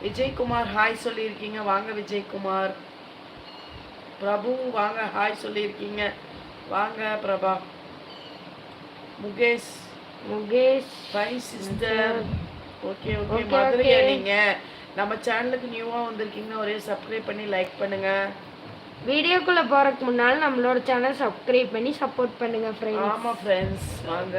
Vijayakumar hi சொல்லியிருக்கீங்க, வாங்க விஜயகுமார். பிரபு வாங்க ஹாய் சொல்லியிருக்கீங்க, வாங்க Prabha. Mukesh bye sister. Okay okay மதுரையா நீங்க? நம்ம சேனலுக்கு நியூவா வந்திருக்கீங்கன்னா ஒரே சப்ஸ்கிரைப் பண்ணி லைக் பண்ணுங்க. வீடியோக்குள்ள போறதுக்கு முன்னால நம்மளோட சேனல் சப்ஸ்கிரைப் பண்ணி சப்போர்ட் பண்ணுங்க फ्रेंड्स. ஆமா फ्रेंड्स வாங்க.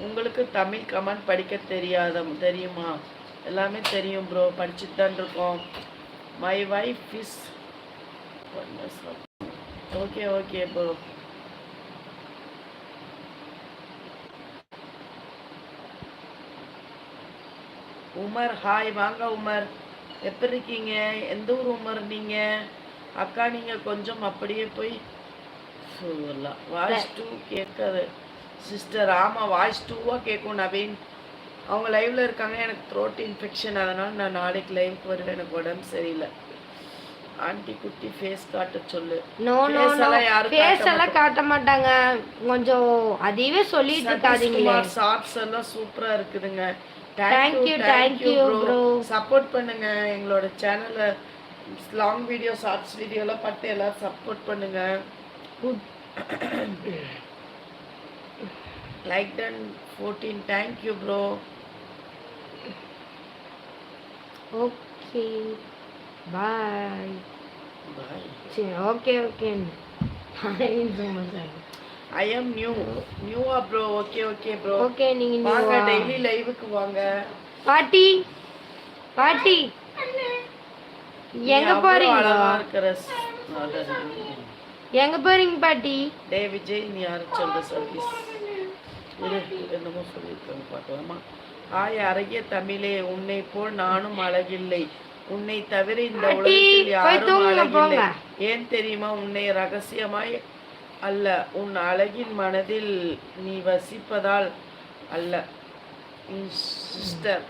உங்களுக்கு தமிழ் கமெண்ட் படிக்க தெரியுமா? எல்லாமே தெரியும் ப்ரோ, படிச்சுட்டு தான் இருக்கோம். My wife is okay okay bro. Umar hi வாங்க உமர். எப்படி இருக்கீங்க? எந்த ஊர் உமர் நீங்க? அக்கா நீங்க கொஞ்சம் அப்படியே போய் சொல்லலாம். வாய்ஸ் 2 கேட்காது சிஸ்டர். ஆமாம் வாய்ஸ் 2வா கேட்கும் நவீன். அவங்க லைவ்ல இருக்காங்க. எனக்கு த்ரோட் இன்ஃபெக்ஷன், அதனால நான் நாளைக்கு லைவுக்கு வருவேன். எனக்கு உடம்பு சரியில்லை. ஆண்டி குட்டி ஃபேஸ் காட்ட சொல்லு. நோ நோ நோ ஃபேஸ் எல்லாம் காட்ட மாட்டாங்க. கொஞ்சம் அதுவே சொல்லிட்டு இருக்காதீங்களே. ஷார்ட்ஸ் எல்லாம் சூப்பரா இருக்குதுங்க. Thank you bro. சப்போர்ட் பண்ணுங்க எங்களோட சேனலை. லாங் வீடியோ ஷார்ட்ஸ் வீடியோலாம் பார்த்து எல்லாரும் சப்போர்ட் பண்ணுங்க. Like done 14. Thank you bro. Okay bye. சரி ஓகே I am நியூவா ப்ரோ. Okay bro. ஓகே நீங்க வாங்க டெய்லி லைவுக்கு வாங்க. பாட்டி எங்க போறீங்க? எங்க போறீங்க பாட்டி? டே விஜய் நீ யாரு சொல்ற சர்வீஸ் என்னமோ சொல்லியிருக்காங்க பார்க்கலாமா? ஆய் அழகிய தமிழே, உன்னை போல் நானும் அழகில்லை, உன்னை தவிர இந்த உலகத்தில் யாரும் அழகில்லை. ஏன் தெரியுமா? உன்னை ரகசியமாய் அல்ல, உன் அழகின் மனதில் நீ வசிப்பதால் அல்ல சிஸ்டர்.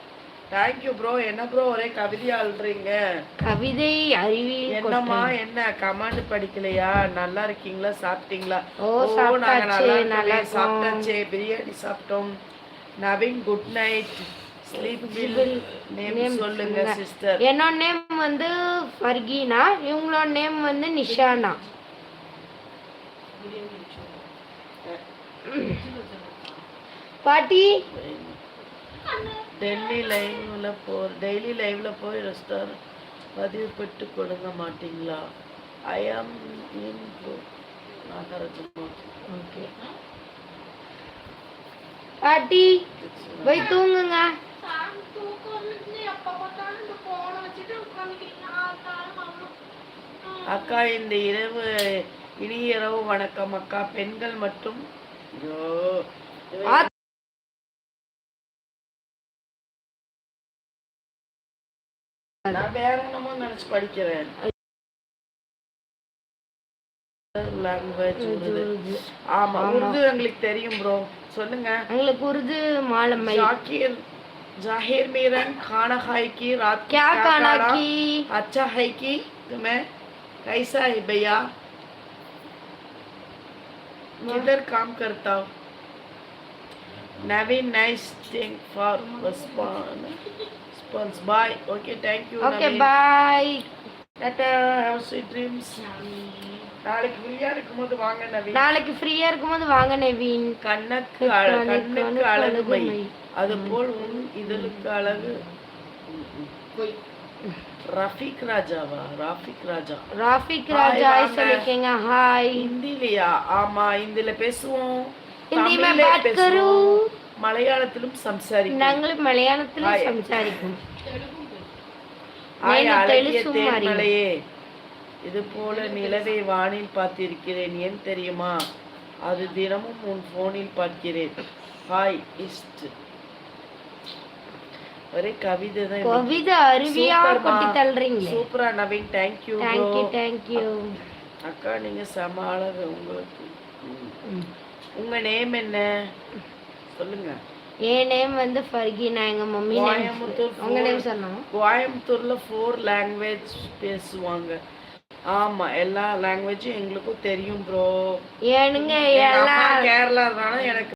Thank you bro. என்ன ப்ரோ ஒரே கவிதையா அழுறீங்க? கவிதை அறிவியல் என்னம்மா என்ன கமெண்ட் படிக்கலையா? நல்லா இருக்கீங்களா? சாப்பிட்டீங்களா? ஓ நாங்க நல்லா சாப்பிட்டாச்சே. பிரியாணி சாப்பிட்டோம். Naveen good night. Sleep bill name சொல்லுங்க சிஸ்டர். என்னோட நேம் வந்து ஃபர்கீனா, இவங்களோட நேம் வந்து நிஷானா. பாட்டி டெய்லி லைவ்ல போய் ரெஸ்டாரண்ட் பதிவு பெற்று கொடுங்க மாட்டீங்களா? ஐ ஆம் இன் நாகராஜன். ஓகே பாட்டி போய் தூங்குங்க. அக்கா இந்த இரவு இனிய இரவு வணக்கம் அக்கா. பெண்கள் மட்டும் நான் வேற என்னமோ நினைச்சு படிக்கிறேன். லாங்குவேஜ் ஆமா உருது எங்களுக்கு தெரியும் ப்ரோ. சொல்லுங்க. எங்களுக்கு உருது மாலம். ஷாக்கிர் जाहिर मीरन खाना खाए की रात क्या खाना की? अच्छा है कि तुम्हें कैसा है भैया? किधर काम करता हो? Naveen nice thing for response. Bye. Okay, thank you. Okay, bye. Tata, have sweet dreams. நாளைக்கு ஃப்ரீயா இருக்கும்போது வாங்க நவீன். கண்ணுக்கு அழகுமை, அதுபோல் உன் இதழுக்கு அழகு. ரஃபிக் ராஜா சொல்லிருக்கீங்க. ஹாய். ஹிந்திலியா? ஆமா ஹிந்தில பேசுவோம், हिंदी में बात करूं, மலையாளத்திலும் சம்சாரிக்கும். நாங்களும் மலையாளத்திலும் சம்சாரிக்கும். தேன்மலையே, இது போல நிலவை வானில் பார்த்திருக்கிறேன். ஏன் தெரியுமா? அது தினமும் உன் போனில் பார்க்கிறேன். ஹாய் இஸ்ட். ஒரே கவிதை அருவியா கொட்டி தள்ளுறீங்க. சூப்பரா நவீன். தேங்க்யூ தேங்க்யூ அக்கா. நீங்க செம அழகு. உங்க நேம் என்ன சொல்லுங்க? என் நேம் வந்து ஃபர்கீனா. எங்க மம்மி உங்க நேம் சொன்னாங்க. கோயம்புத்தூர்ல 4 லாங்குவேஜ் பேசுவாங்க. ஆமா எல்லா லாங்குவேஜும் எங்களுக்கும் தெரியும் ப்ரோ. ஏனுங்க எல்லாம் கேரளா தானே எனக்கு